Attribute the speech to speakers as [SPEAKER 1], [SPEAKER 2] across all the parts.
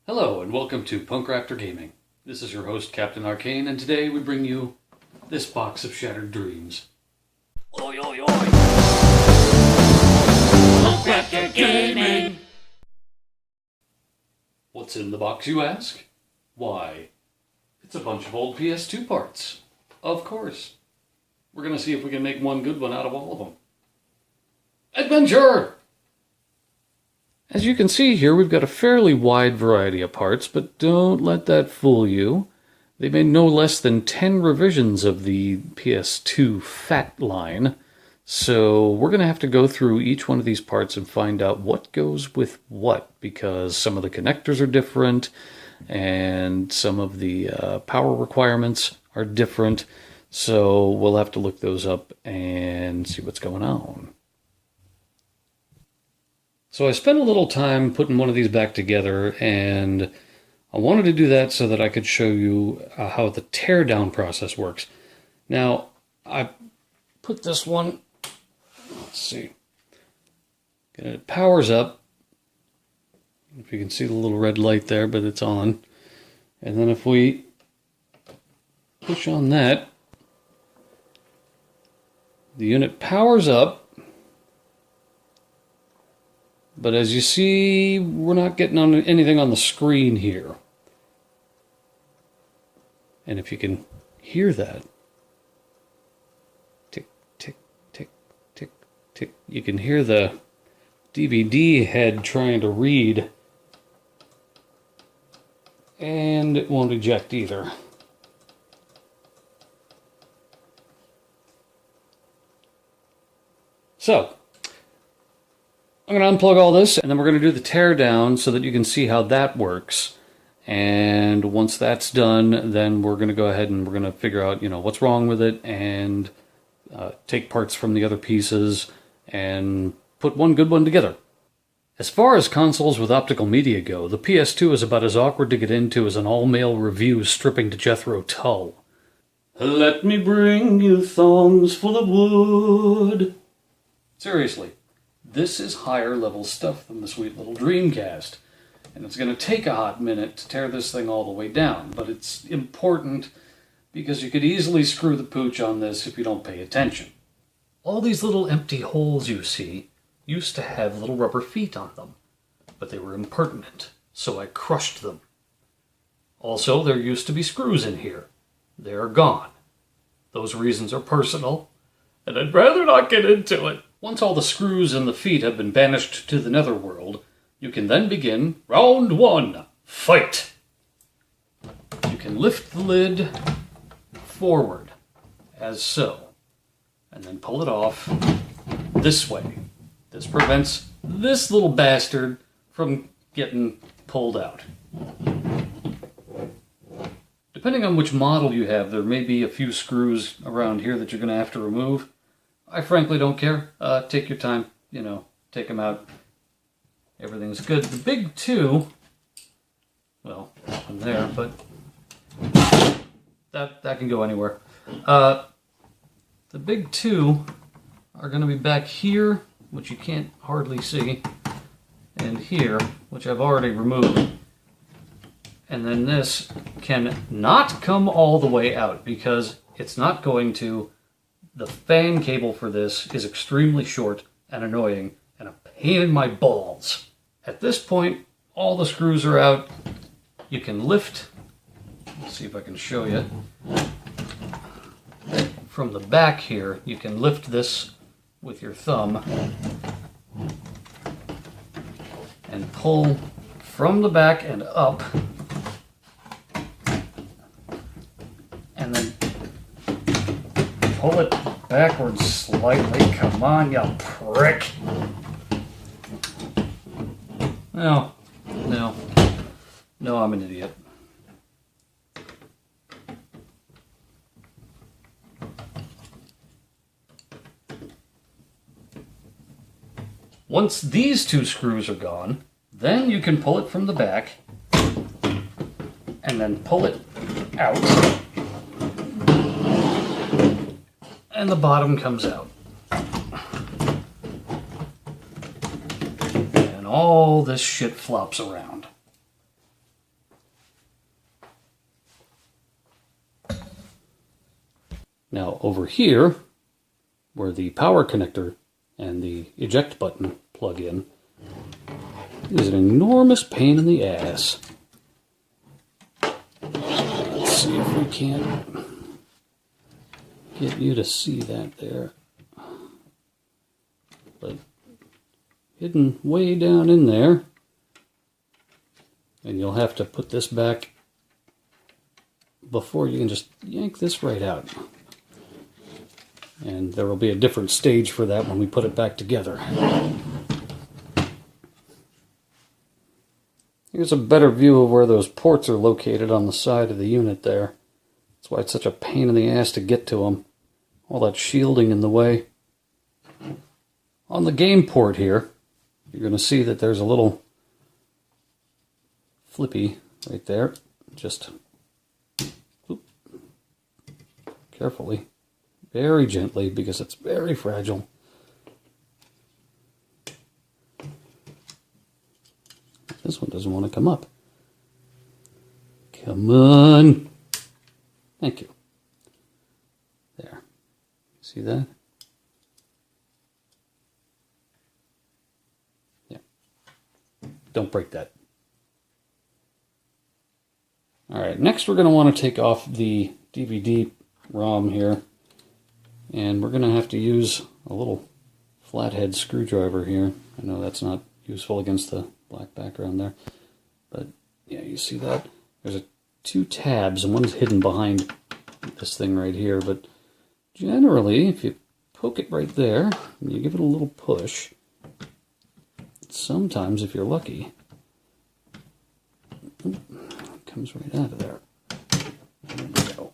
[SPEAKER 1] Hello and welcome to Punk Raptor Gaming. This is your host, Captain Arcain, and today we bring you this box of shattered dreams. Oi, oi, oi! Punk Raptor Gaming! What's in the box, you ask? Why, it's a bunch of old PS2 parts. Of course. We're going to see if we can make one good one out of all of them. Adventure! As you can see here, we've got a fairly wide variety of parts, but don't let that fool you. They made no less than 10 revisions of the PS2 Fat line, so we're going to have to go through each one of these parts and find out what goes with what, because some of the connectors are different, and some of the power requirements are different, so we'll have to look those up and see what's going on. So I spent a little time putting one of these back together, and I wanted to do that so that I could show you how the teardown process works. Now, I put this one, let's see, it powers up. If you can see the little red light there, but it's on. And then if we push on that, the unit powers up. But as you see, we're not getting on anything on the screen here. And if you can hear that, tick, tick, tick, tick, tick, you can hear the DVD head trying to read, and it won't eject either. So, I'm going to unplug all this, and then we're going to do the teardown so that you can see how that works. And once that's done, then we're going to go ahead and we're going to figure out, what's wrong with it, and take parts from the other pieces and put one good one together. As far as consoles with optical media go, the PS2 is about as awkward to get into as an all-male review stripping to Jethro Tull. Let me bring you thongs full of wood. Seriously. This is higher level stuff than the sweet little Dreamcast. And it's going to take a hot minute to tear this thing all the way down. But it's important because you could easily screw the pooch on this if you don't pay attention. All these little empty holes you see used to have little rubber feet on them. But they were impertinent, so I crushed them. Also, there used to be screws in here. They're gone. Those reasons are personal, and I'd rather not get into it. Once all the screws and the feet have been banished to the netherworld, you can then begin round one, fight! You can lift the lid forward, as so, and then pull it off this way. This prevents this little bastard from getting pulled out. Depending on which model you have, there may be a few screws around here that you're going to have to remove. I frankly don't care. Take your time, take them out. Everything's good. The big two, well, from there, but that can go anywhere. The big two are going to be back here, which you can't hardly see, and here, which I've already removed. And then this can not come all the way out because it's not going to. The fan cable for this is extremely short and annoying and a pain in my balls. At this point, all the screws are out. You can lift, let's see if I can show you. From the back here, you can lift this with your thumb and pull from the back and up. And then pull it backwards slightly. Come on, you prick. No, I'm an idiot. Once these two screws are gone, then you can pull it from the back and then pull it out. And the bottom comes out. And all this shit flops around. Now over here, where the power connector and the eject button plug in, is an enormous pain in the ass. Let's see if we can't get you to see that there. But hidden way down in there, and you'll have to put this back before you can just yank this right out. And there will be a different stage for that when we put it back together. Here's a better view of where those ports are located on the side of the unit there. That's why it's such a pain in the ass to get to them. All that shielding in the way. On the game port here, you're going to see that there's a little flippy right there. Just carefully, very gently, because it's very fragile. This one doesn't want to come up. Come on. Thank you. There. See that? Yeah. Don't break that. Alright, next we're going to want to take off the DVD ROM here. And we're going to have to use a little flathead screwdriver here. I know that's not useful against the black background there. But yeah, you see that? There's two tabs, and one's hidden behind this thing right here. But generally, if you poke it right there, and you give it a little push, sometimes, if you're lucky, it comes right out of there. There we go.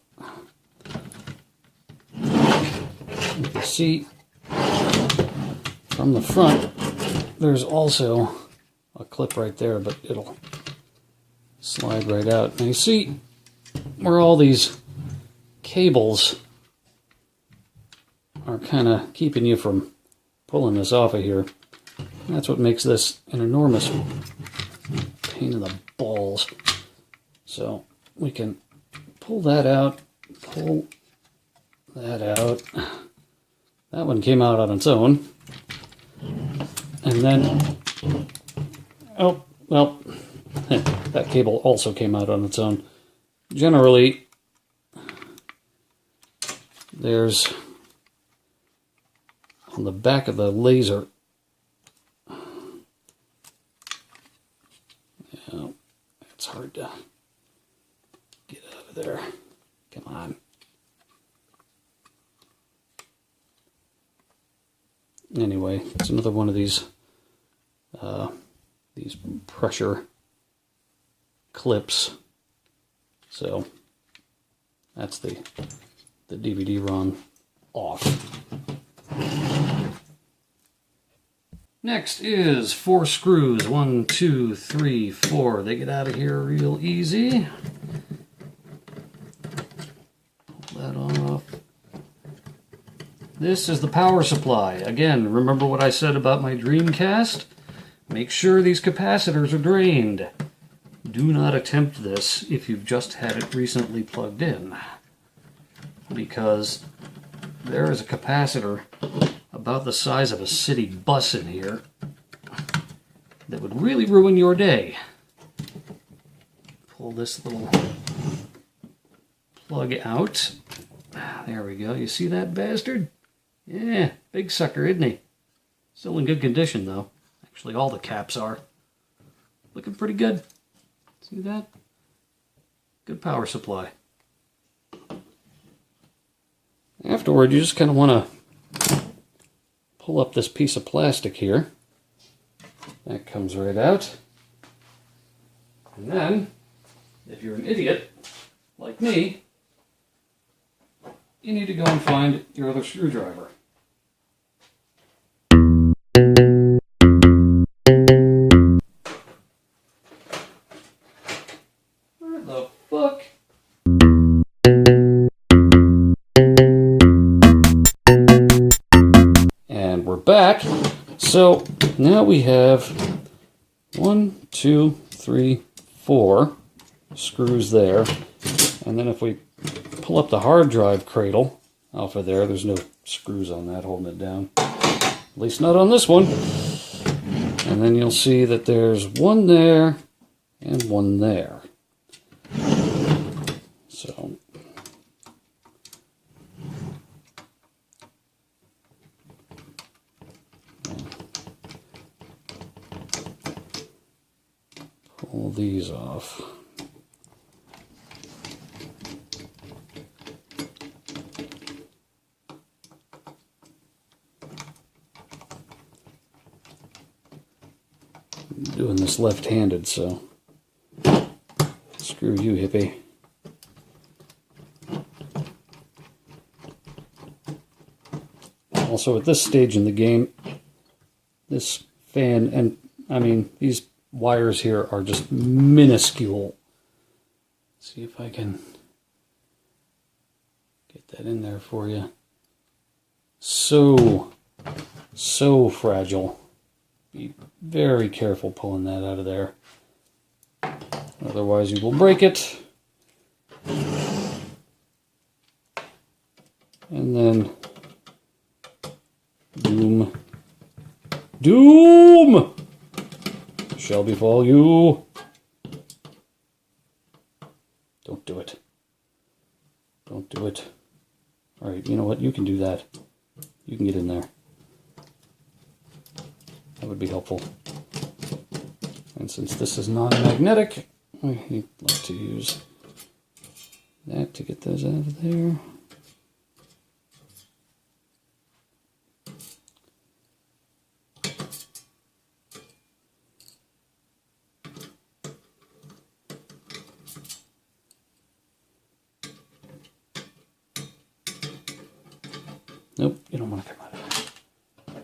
[SPEAKER 1] You can see from the front, there's also a clip right there, but it'll slide right out. Now you see where all these cables are kind of keeping you from pulling this off of here. That's what makes this an enormous pain in the balls. So we can pull that out, pull that out. That one came out on its own. And then, oh, well, that cable also came out on its own. Generally, there's, on the back of the laser, yeah, it's hard to get out of there. Come on. Anyway, it's another one of these pressure clips. So that's the DVD-ROM off. Next is 4 screws. 1, 2, 3, 4. They get out of here real easy. Pull that off. This is the power supply. Again, remember what I said about my Dreamcast? Make sure these capacitors are drained. Do not attempt this if you've just had it recently plugged in, because there is a capacitor about the size of a city bus in here that would really ruin your day. Pull this little plug out. There we go. You see that bastard? Yeah, big sucker, isn't he? Still in good condition, though. Actually, all the caps are. Looking pretty good. See that? Good power supply. Afterward, you just kind of want to pull up this piece of plastic here. That comes right out. And then, if you're an idiot, like me, you need to go and find your other screwdriver. Where the fuck? And we're back. So now we have 1, 2, 3, 4 screws there. And then if we pull up the hard drive cradle, off of there. There's no screws on that holding it down. At least not on this one. And then you'll see that there's one there and one there. So pull these off. I'm doing this left-handed, so screw you, hippie. Also, at this stage in the game, this fan, and I mean, these wires here are just minuscule. Let's see if I can get that in there for you. So fragile. Be very careful pulling that out of there. Otherwise you will break it. And then doom. Doom shall befall you. Don't do it. Don't do it. Alright, you know what? You can do that. You can get in there. That would be helpful. And since this is non-magnetic, I like to use that to get those out of there. Nope, you don't want to come out of there.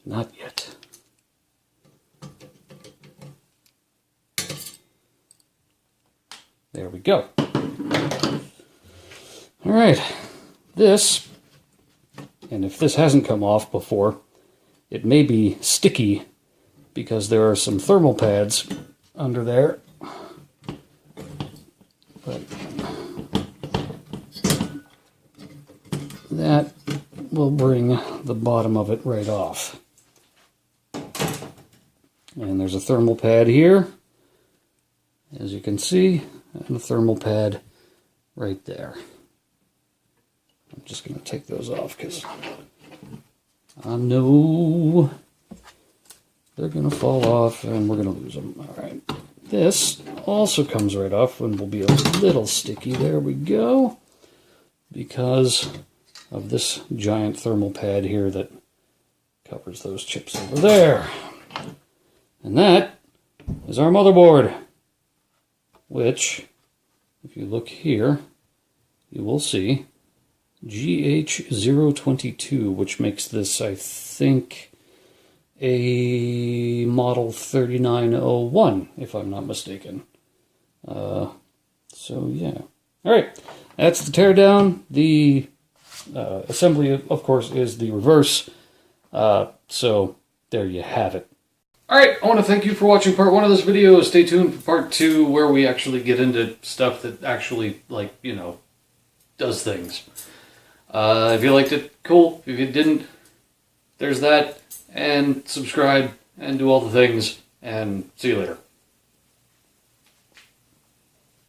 [SPEAKER 1] Not yet. There we go. All right, this, and if this hasn't come off before, it may be sticky because there are some thermal pads under there. But that will bring the bottom of it right off. And there's a thermal pad here, as you can see, and a thermal pad right there. I'm just going to take those off because I know they're going to fall off and we're going to lose them. All right. This also comes right off and will be a little sticky. There we go. Because of this giant thermal pad here that covers those chips over there. And that is our motherboard, which, if you look here, you will see GH022, which makes this, I think, a model 3901, if I'm not mistaken. So, yeah. Alright, that's the teardown. The assembly, of course, is the reverse. So, there you have it. Alright, I want to thank you for watching part 1 of this video. Stay tuned for part 2, where we actually get into stuff that actually, like, you know, does things. If you liked it, cool. If you didn't, there's that. And subscribe, and do all the things, and see you later.